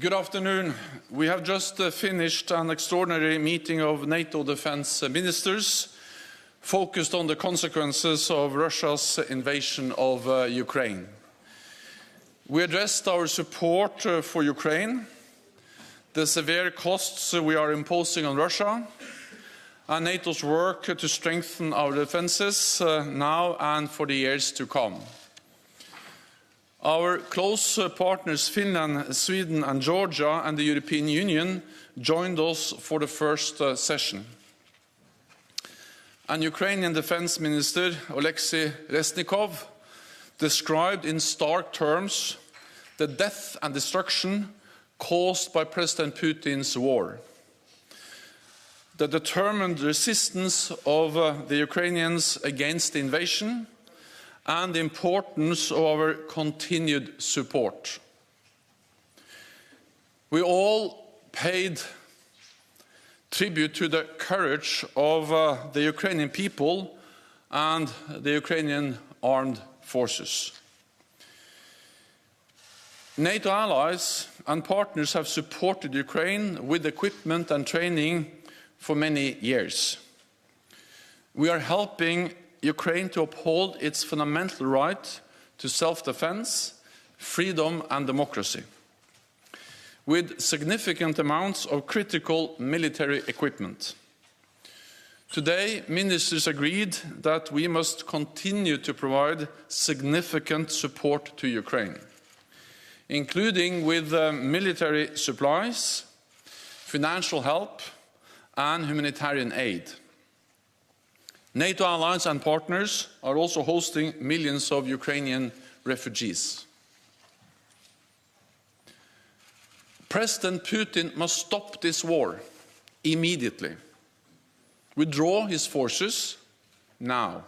Good afternoon. We have just finished an extraordinary meeting of NATO defense ministers focused on the consequences of Russia's invasion of Ukraine. We addressed our support for Ukraine, the severe costs we are imposing on Russia, and NATO's work to strengthen our defenses now and for the years to come. Our close partners Finland, Sweden and Georgia and the European Union joined us for the first session. And Ukrainian Defense Minister Oleksiy Reznikov described in stark terms the death and destruction caused by President Putin's war. The determined resistance of the Ukrainians against the invasion and the importance of our continued support. We all paid tribute to the courage of the Ukrainian people and the Ukrainian armed forces. NATO allies and partners have supported Ukraine with equipment and training for many years. We are helping Ukraine to uphold its fundamental right to self-defense, freedom and democracy, with significant amounts of critical military equipment. Today, ministers agreed that we must continue to provide significant support to Ukraine, including with military supplies, financial help and humanitarian aid. NATO allies and partners are also hosting millions of Ukrainian refugees. President Putin must stop this war immediately, withdraw his forces now,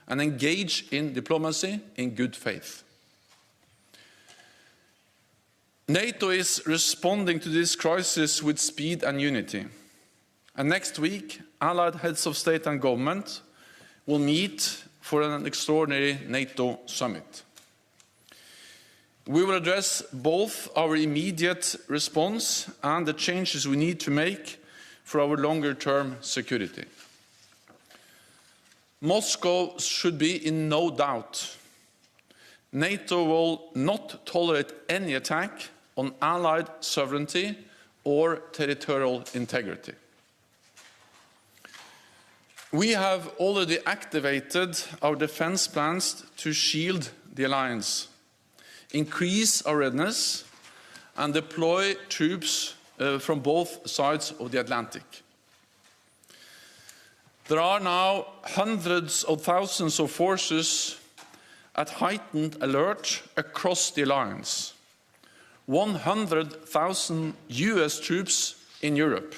and engage in diplomacy in good faith. NATO is responding to this crisis with speed and unity. And next week, allied heads of state and government will meet for an extraordinary NATO summit. We will address both our immediate response and the changes we need to make for our longer-term security. Moscow should be in no doubt. NATO will not tolerate any attack on allied sovereignty or territorial integrity. We have already activated our defense plans to shield the alliance, increase our readiness, and deploy troops from both sides of the Atlantic. There are now hundreds of thousands of forces at heightened alert across the alliance, 100,000 US troops in Europe,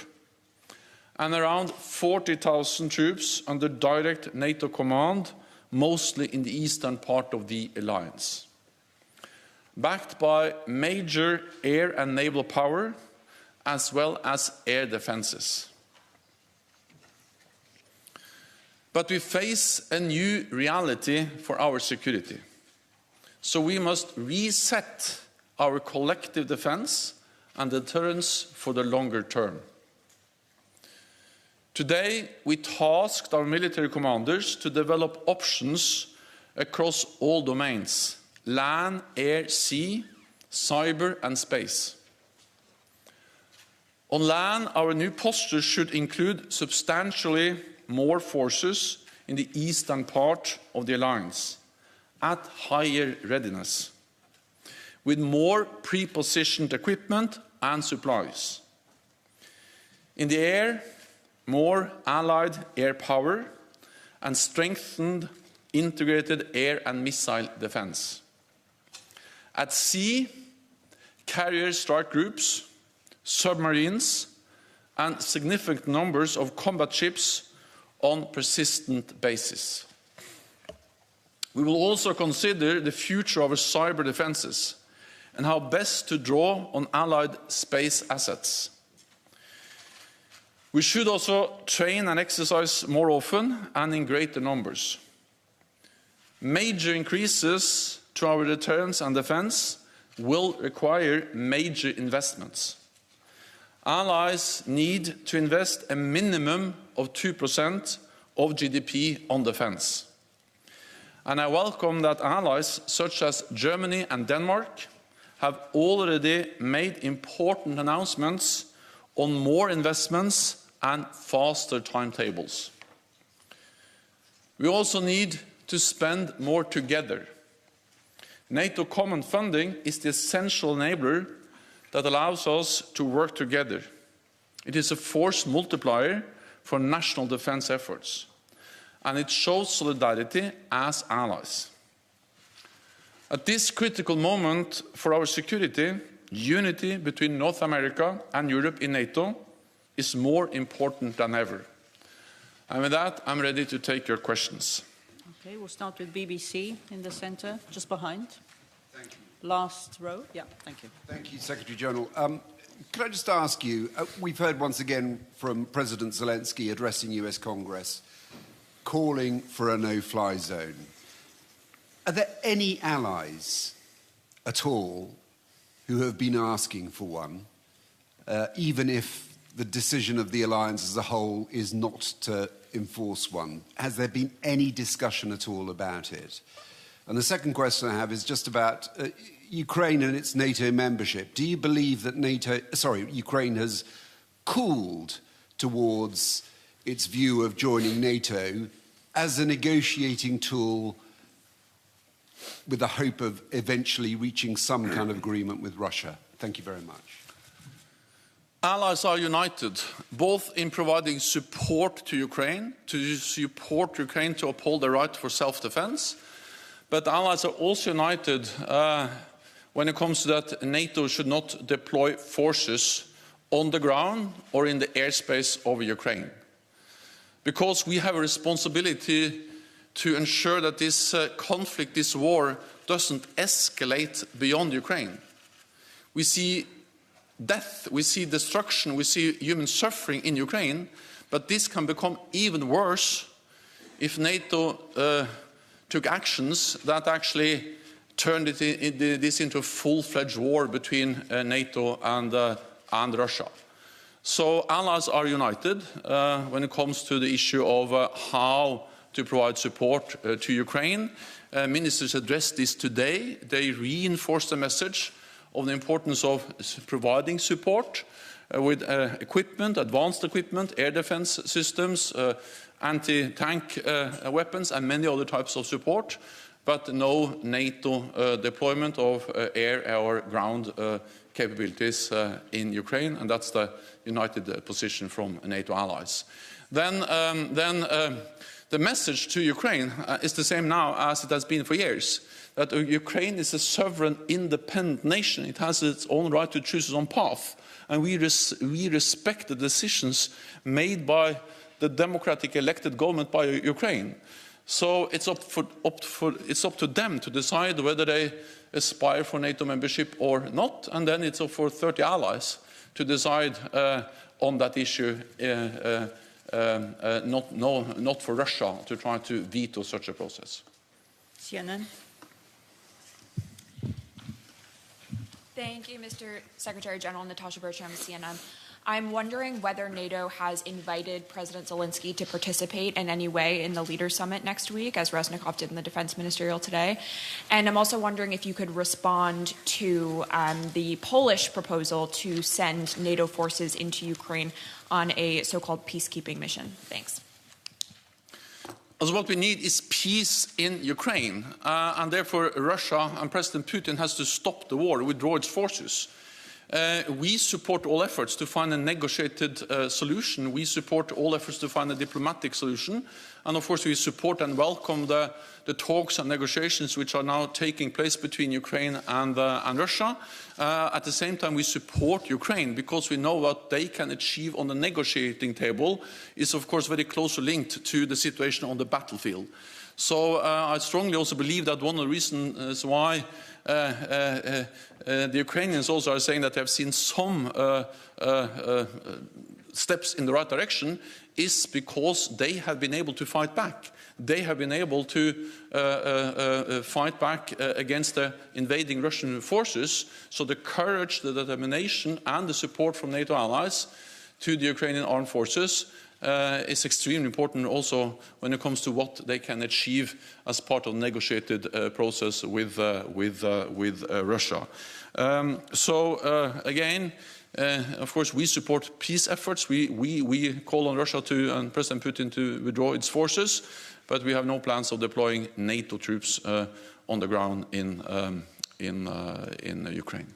and around 40,000 troops under direct NATO command, mostly in the eastern part of the alliance, backed by major air and naval power, as well as air defenses. But we face a new reality for our security, so we must reset our collective defense and deterrence for the longer term. Today, we tasked our military commanders to develop options across all domains: land, air, sea, cyber and space. On land, our new posture should include substantially more forces in the eastern part of the alliance, at higher readiness, with more pre-positioned equipment and supplies. In the air, more allied air power and strengthened integrated air and missile defense. At sea, carrier strike groups, submarines, and significant numbers of combat ships on persistent basis. We will also consider the future of our cyber defenses and how best to draw on allied space assets. We should also train and exercise more often and in greater numbers. Major increases to our deterrence and defense will require major investments. Allies need to invest a minimum of 2% of GDP on defense. And I welcome that allies such as Germany and Denmark have already made important announcements on more investments and faster timetables. We also need to spend more together. NATO common funding is the essential enabler that allows us to work together. It is a force multiplier for national defense efforts, and it shows solidarity as allies. At this critical moment for our security, unity between North America and Europe in NATO is more important than ever. And with that, I'm ready to take your questions. Okay, we'll start with BBC in the center, just behind. Thank you. Last row. Yeah, thank you. Thank you, Secretary General. Could I just ask you, we've heard once again from President Zelensky addressing US Congress, calling for a no-fly zone. Are there any allies at all who have been asking for one, even if the decision of the alliance as a whole is not to enforce one? Has there been any discussion at all about it? And the second question I have is just about Ukraine and its NATO membership. Do you believe that Ukraine has cooled towards its view of joining NATO as a negotiating tool with the hope of eventually reaching some kind of agreement with Russia? Thank you very much. Allies are united, both in providing support to Ukraine to uphold the right for self-defense, but allies are also united when it comes to that NATO should not deploy forces on the ground or in the airspace over Ukraine. Because we have a responsibility to ensure that this conflict, this war, doesn't escalate beyond Ukraine. We see death, we see destruction, we see human suffering in Ukraine, but this can become even worse if NATO took actions that actually turned this into a full-fledged war between NATO and Russia. So allies are united when it comes to the issue of how to provide support to Ukraine. Ministers addressed this today. They reinforced the message of the importance of providing support with equipment, advanced equipment, air defense systems, anti-tank weapons, and many other types of support, but no NATO deployment of air or ground capabilities in Ukraine, and that's the united position from NATO allies. Then the message to Ukraine is the same now as it has been for years, that Ukraine is a sovereign, independent nation. It has its own right to choose its own path, and we respect the decisions made by the democratic elected government by Ukraine. So it's up to them to decide whether they aspire for NATO membership or not, and then it's up for 30 allies to decide on that issue, not for Russia to try to veto such a process. CNN. Thank you, Mr. Secretary General. Natasha Bertram, CNN. I'm wondering whether NATO has invited President Zelensky to participate in any way in the Leaders Summit next week, as Reznikov did in the Defense Ministerial today. And I'm also wondering if you could respond to the Polish proposal to send NATO forces into Ukraine on a so-called peacekeeping mission. Thanks. So what we need is peace in Ukraine, and therefore Russia and President Putin has to stop the war, withdraw its forces. We support all efforts to find a negotiated solution. We support all efforts to find a diplomatic solution. And of course we support and welcome the talks and negotiations which are now taking place between Ukraine and Russia. At the same time we support Ukraine because we know what they can achieve on the negotiating table is of course very closely linked to the situation on the battlefield. So I strongly also believe that one of the reasons why the Ukrainians also are saying that they have seen some steps in the right direction is because they have been able to fight back. They have been able to fight back against the invading Russian forces. So the courage, the determination, and the support from NATO allies to the Ukrainian armed forces is extremely important also when it comes to what they can achieve as part of the negotiated process with Russia. Again, of course, we support peace efforts. We call on Russia and President Putin to withdraw its forces, but we have no plans of deploying NATO troops on the ground in Ukraine.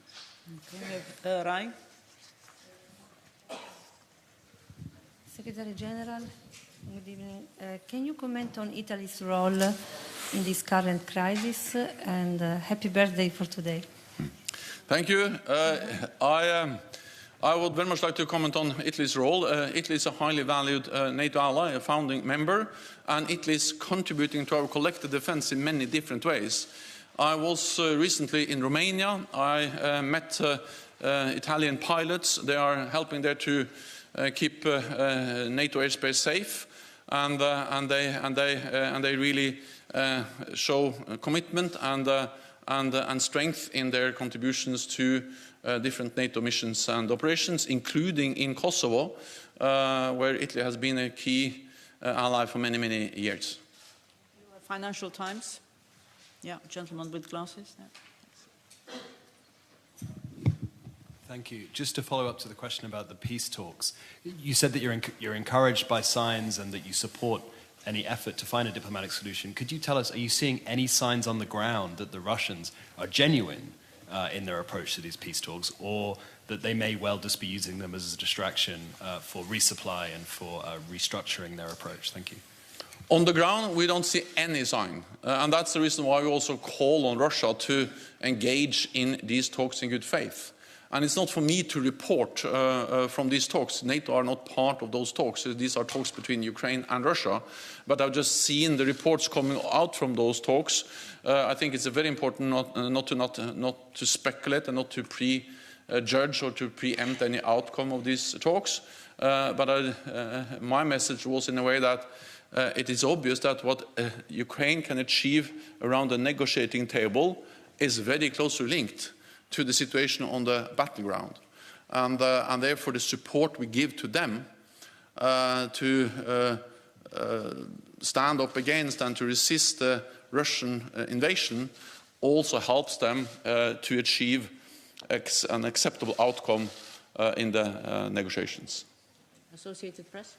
Okay. Rai? Secretary General, good evening. Can you comment on Italy's role in this current crisis? And happy birthday for today. Thank you. I would very much like to comment on Italy's role. Italy is a highly valued NATO ally, a founding member, and Italy is contributing to our collective defense in many different ways. I was recently in Romania. I met Italian pilots. They are helping there to keep NATO airspace safe, and they really show commitment and strength in their contributions to different NATO missions and operations, including in Kosovo, where Italy has been a key ally for many, many years. Financial Times. Yeah, gentleman with glasses. Yeah. Thank you. Just to follow up to the question about the peace talks, you said that you're encouraged by signs and that you support any effort to find a diplomatic solution. Could you tell us, are you seeing any signs on the ground that the Russians are genuine in their approach to these peace talks, or that they may well just be using them as a distraction for resupply and for restructuring their approach? Thank you. On the ground, we don't see any sign. And that's the reason why we also call on Russia to engage in these talks in good faith. And it's not for me to report from these talks. NATO are not part of those talks. These are talks between Ukraine and Russia. But I've just seen the reports coming out from those talks. I think it's very important not to speculate and not to prejudge or to preempt any outcome of these talks. But my message was in a way that it is obvious that what Ukraine can achieve around the negotiating table is very closely linked to the situation on the battleground. And therefore the support we give to them to stand up against and to resist the Russian invasion also helps them to achieve an acceptable outcome in the negotiations. Associated Press.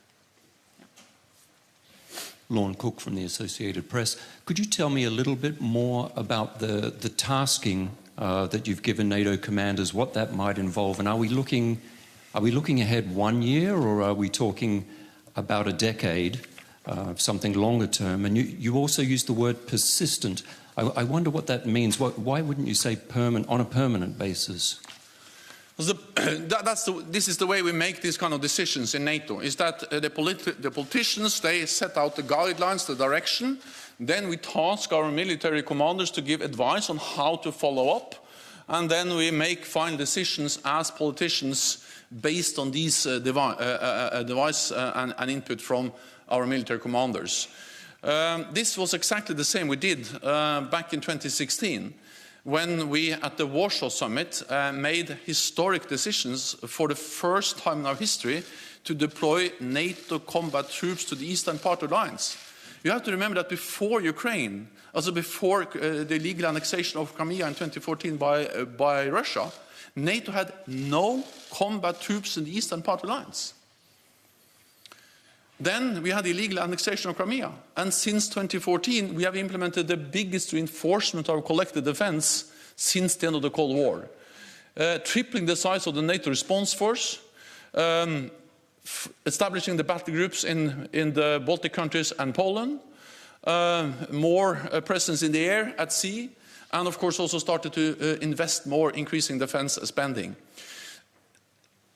Lorne Cook from the Associated Press. Could you tell me a little bit more about the tasking that you've given NATO commanders, what that might involve? And are we looking ahead 1 year, or are we talking about a decade, something longer term? And you also used the word persistent. I wonder what that means. Why wouldn't you say on a permanent basis? This is the way we make these kind of decisions in NATO, is that the politicians, they set out the guidelines, the direction. Then we task our military commanders to give advice on how to follow up. And then we make final decisions as politicians based on these advice and input from our military commanders. This was exactly the same we did back in 2016. When we, at the Warsaw Summit, made historic decisions for the first time in our history to deploy NATO combat troops to the eastern part of the alliance. You have to remember that before Ukraine, also before the illegal annexation of Crimea in 2014 by Russia, NATO had no combat troops in the eastern part of the alliance. Then we had the illegal annexation of Crimea, and since 2014 we have implemented the biggest reinforcement of our collective defense since the end of the Cold War, tripling the size of the NATO response force, establishing the battle groups in the Baltic countries and Poland, more presence in the air, at sea, and of course also started to invest more, increasing defense spending.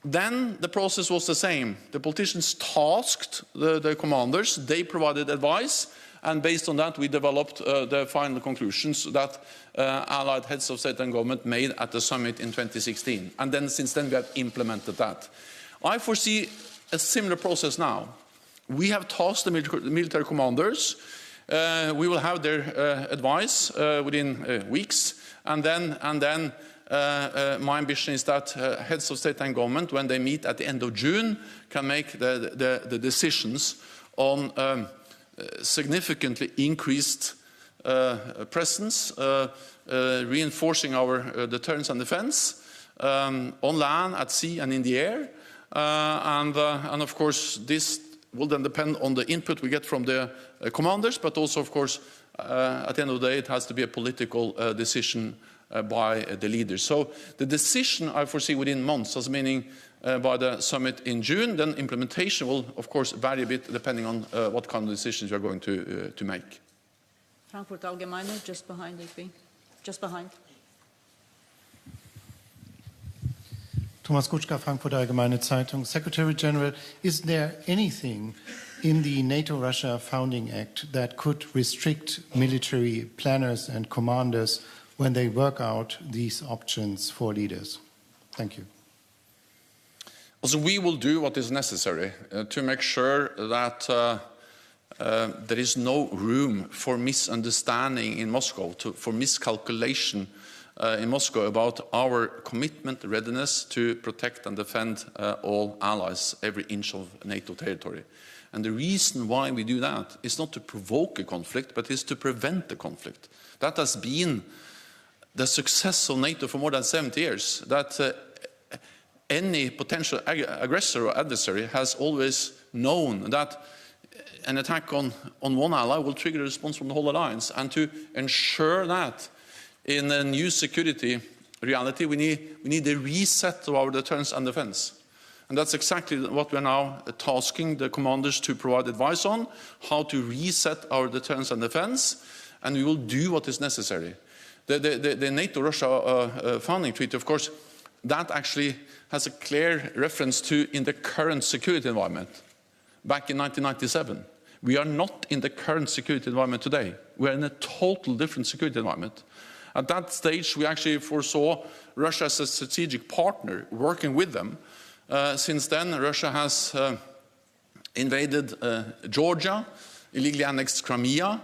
Then the process was the same. The politicians tasked the commanders, they provided advice, and based on that we developed the final conclusions that Allied heads of state and government made at the summit in 2016. And then since then we have implemented that. I foresee a similar process now. We have tasked the military commanders. We will have their advice within weeks, and then my ambition is that heads of state and government, when they meet at the end of June, can make the decisions on significantly increased presence, reinforcing our deterrence and defense on land, at sea, and in the air. And of course, this will then depend on the input we get from the commanders, but also, of course, at the end of the day, it has to be a political decision by the leaders. So the decision I foresee within months, as meaning by the summit in June, then implementation will, of course, vary a bit depending on what kind of decisions we are going to make. Frankfurt Allgemeine, just behind AP. Just behind. Thomas Kutschka, Frankfurt Allgemeine Zeitung. Secretary General, is there anything in the NATO-Russia Founding Act that could restrict military planners and commanders when they work out these options for leaders? Thank you. Also, we will do what is necessary to make sure that there is no room for misunderstanding in Moscow, for miscalculation in Moscow about our commitment, readiness to protect and defend all allies, every inch of NATO territory. And the reason why we do that is not to provoke a conflict, but is to prevent the conflict. That has been the success of NATO for more than 70 years, that any potential aggressor or adversary has always known that an attack on one ally will trigger a response from the whole alliance. And to ensure that in a new security reality, we need a reset of our deterrence and defense. And that's exactly what we're now tasking the commanders to provide advice on, how to reset our deterrence and defense, and we will do what is necessary. The NATO-Russia founding treaty, of course, that actually has a clear reference to in the current security environment back in 1997. We are not in the current security environment today. We are in a total different security environment. At that stage, we actually foresaw Russia as a strategic partner, working with them. Since then, Russia has invaded Georgia, illegally annexed Crimea,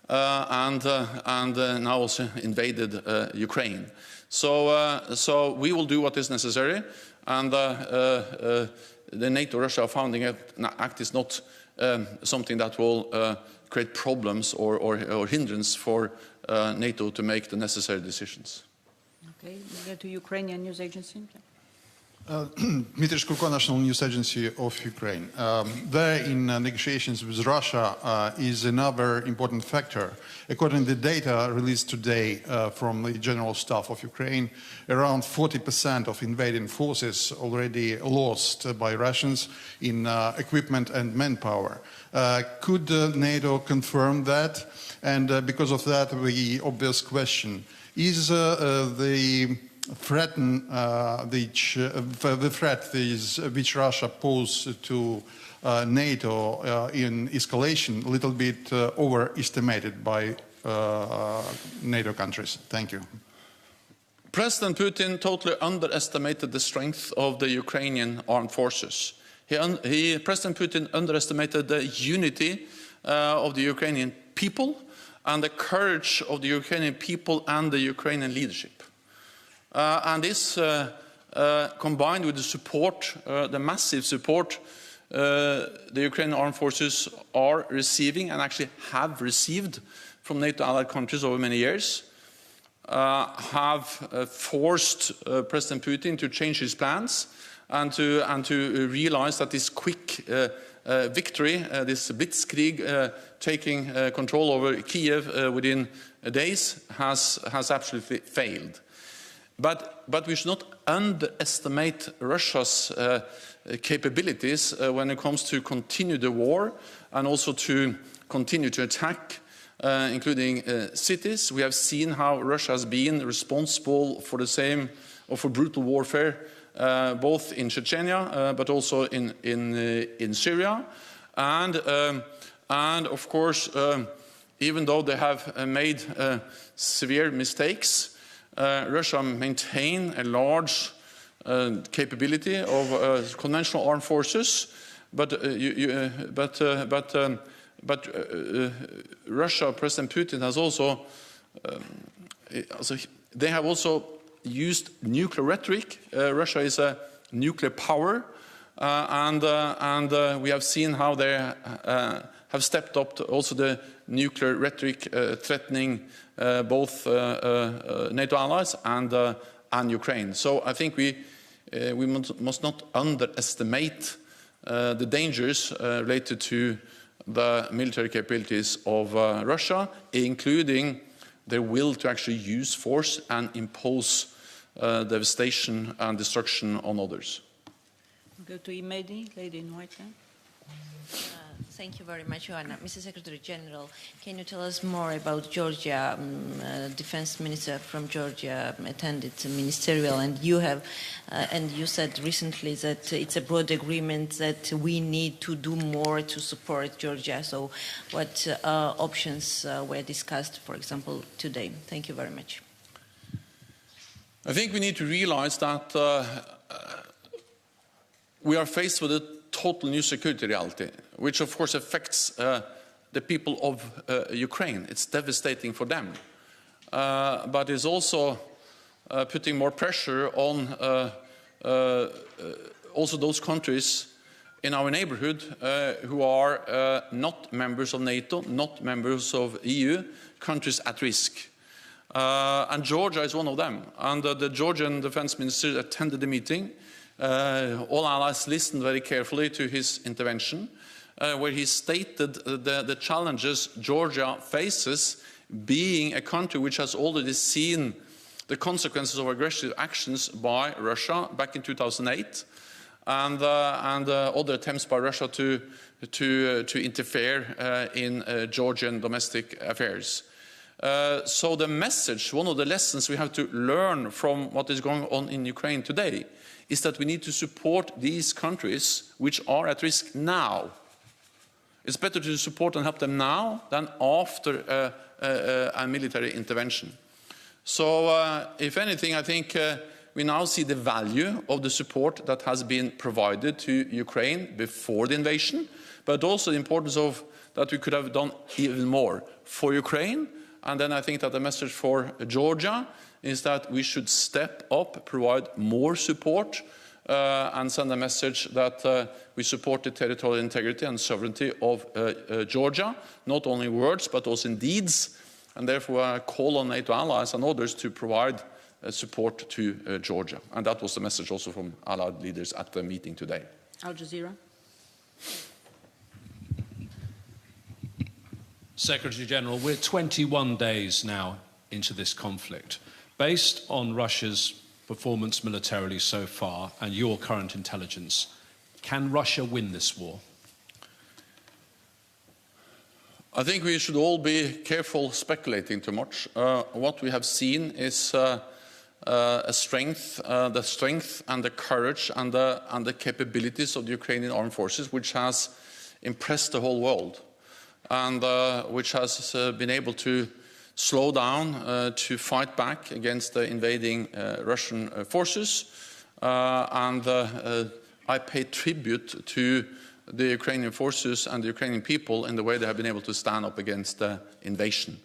and now also invaded Ukraine. So we will do what is necessary, and the NATO-Russia Founding Act is not something that will create problems or hindrance for NATO to make the necessary decisions. Okay, we go to Ukrainian news agency. Dmitry Shkurko, National News Agency of Ukraine. There in negotiations with Russia is another important factor. According to the data released today from the General Staff of Ukraine, around 40% of invading forces already lost by Russians in equipment and manpower. Could NATO confirm that? And because of that, the obvious question, is the threat which Russia posed to NATO in escalation a little bit overestimated by NATO countries? Thank you. President Putin totally underestimated the strength of the Ukrainian armed forces. President Putin underestimated the unity of the Ukrainian people and the courage of the Ukrainian people and the Ukrainian leadership. And this, combined with the support, the massive support the Ukrainian armed forces are receiving and actually have received from NATO allied countries over many years, have forced President Putin to change his plans and to realize that this quick victory, this blitzkrieg taking control over Kiev within days has absolutely failed. But we should not underestimate Russia's capabilities when it comes to continue the war and also to continue to attack, including cities. We have seen how Russia has been responsible for the same, or for brutal warfare, both in Chechnya, but also in Syria. And of course, even though they have made severe mistakes, Russia maintains a large capability of conventional armed forces, Russia, President Putin has also, they have also used nuclear rhetoric. Russia is a nuclear power, and we have seen how they have stepped up to also the nuclear rhetoric threatening both NATO allies and Ukraine. So I think we must not underestimate the dangers related to the military capabilities of Russia, including their will to actually use force and impose devastation and destruction on others. We'll go to Imedi, lady in white there. Thank you very much, Joanna. Mr. Secretary General, can you tell us more about Georgia? Defense Minister from Georgia attended the ministerial, and you said recently that it's a broad agreement that we need to do more to support Georgia. So what options were discussed, for example, today? Thank you very much. I think we need to realize that we are faced with a total new security reality, which of course affects the people of Ukraine. It's devastating for them, but is also putting more pressure on also those countries in our neighborhood who are not members of NATO, not members of EU, countries at risk. And Georgia is one of them. And the Georgian defense minister attended the meeting. All allies listened very carefully to his intervention, where he stated the challenges Georgia faces, being a country which has already seen the consequences of aggressive actions by Russia back in 2008, and other attempts by Russia to interfere in Georgian domestic affairs. So the message, one of the lessons we have to learn from what is going on in Ukraine today, is that we need to support these countries which are at risk now. It's better to support and help them now than after a military intervention. So if anything, I think we now see the value of the support that has been provided to Ukraine before the invasion, but also the importance of that we could have done even more for Ukraine. And then I think that the message for Georgia is that we should step up, provide more support, and send a message that we support the territorial integrity and sovereignty of Georgia, not only in words but also in deeds, and therefore I call on NATO allies and others to provide support to Georgia. And that was the message also from allied leaders at the meeting today. Al Jazeera. Secretary General, we're 21 days now into this conflict. Based on Russia's performance militarily so far and your current intelligence, can Russia win this war? I think we should all be careful speculating too much. What we have seen is the strength and the courage and the capabilities of the Ukrainian armed forces, which has impressed the whole world, and which has been able to slow down, to fight back against the invading Russian forces. And I pay tribute to the Ukrainian forces and the Ukrainian people in the way they have been able to stand up against the invasion.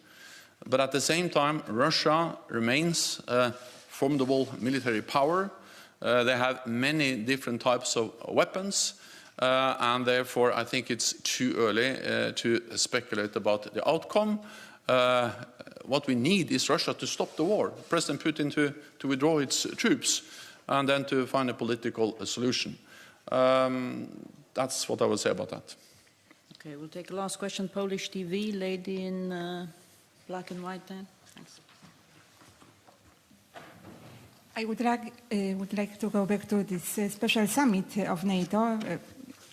But at the same time, Russia remains a formidable military power. They have many different types of weapons. And therefore, I think it's too early to speculate about the outcome. What we need is Russia to stop the war, President Putin to withdraw its troops, and then to find a political solution. That's what I would say about that. Okay, we'll take a last question. Polish TV, lady in black and white there. Thanks. I would like to go back to this special summit of NATO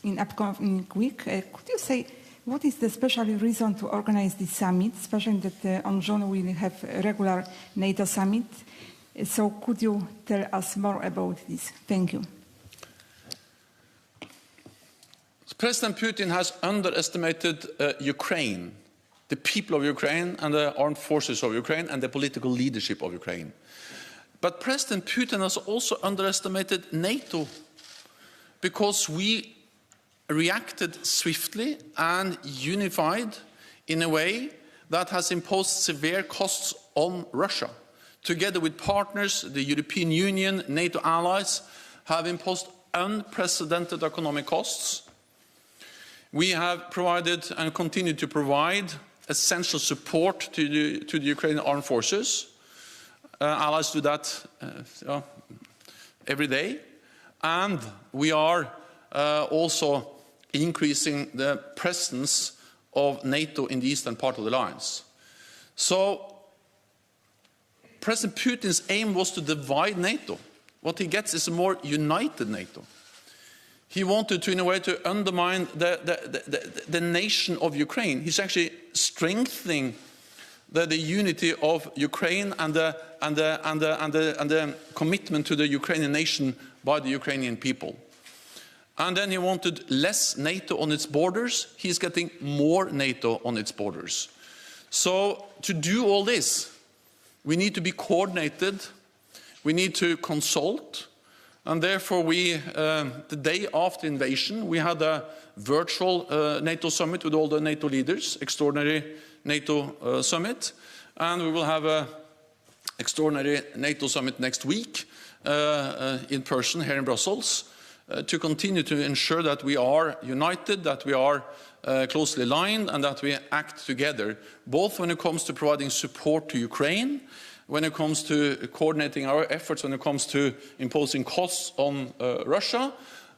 in upcoming week. Could you say what is the special reason to organize this summit, especially that on June we will have a regular NATO summit? So could you tell us more about this? Thank you. President Putin has underestimated Ukraine, the people of Ukraine and the armed forces of Ukraine and the political leadership of Ukraine. But President Putin has also underestimated NATO, because we reacted swiftly and unified in a way that has imposed severe costs on Russia. Together with partners, the European Union, NATO allies, have imposed unprecedented economic costs. We have provided and continue to provide essential support to the Ukrainian armed forces. Allies do that every day. And we are also increasing the presence of NATO in the eastern part of the alliance. So President Putin's aim was to divide NATO. What he gets is a more united NATO. He wanted to, in a way, to undermine the nation of Ukraine. He's actually strengthening the unity of Ukraine and the commitment to the Ukrainian nation by the Ukrainian people. And then he wanted less NATO on its borders. He's getting more NATO on its borders. So to do all this, we need to be coordinated. We need to consult. And therefore, the day after invasion, we had a virtual NATO summit with all the NATO leaders, extraordinary NATO summit. And we will have an extraordinary NATO summit next week in person here in Brussels to continue to ensure that we are united, that we are closely aligned, and that we act together, both when it comes to providing support to Ukraine, when it comes to coordinating our efforts, when it comes to imposing costs on Russia,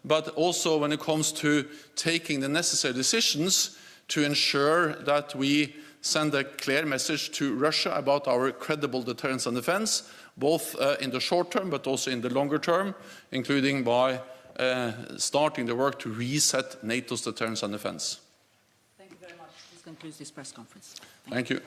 but also when it comes to taking the necessary decisions to ensure that we send a clear message to Russia about our credible deterrence and defense, both in the short term but also in the longer term, including by starting the work to reset NATO's deterrence and defense. Thank you very much. This concludes this press conference. Thank you.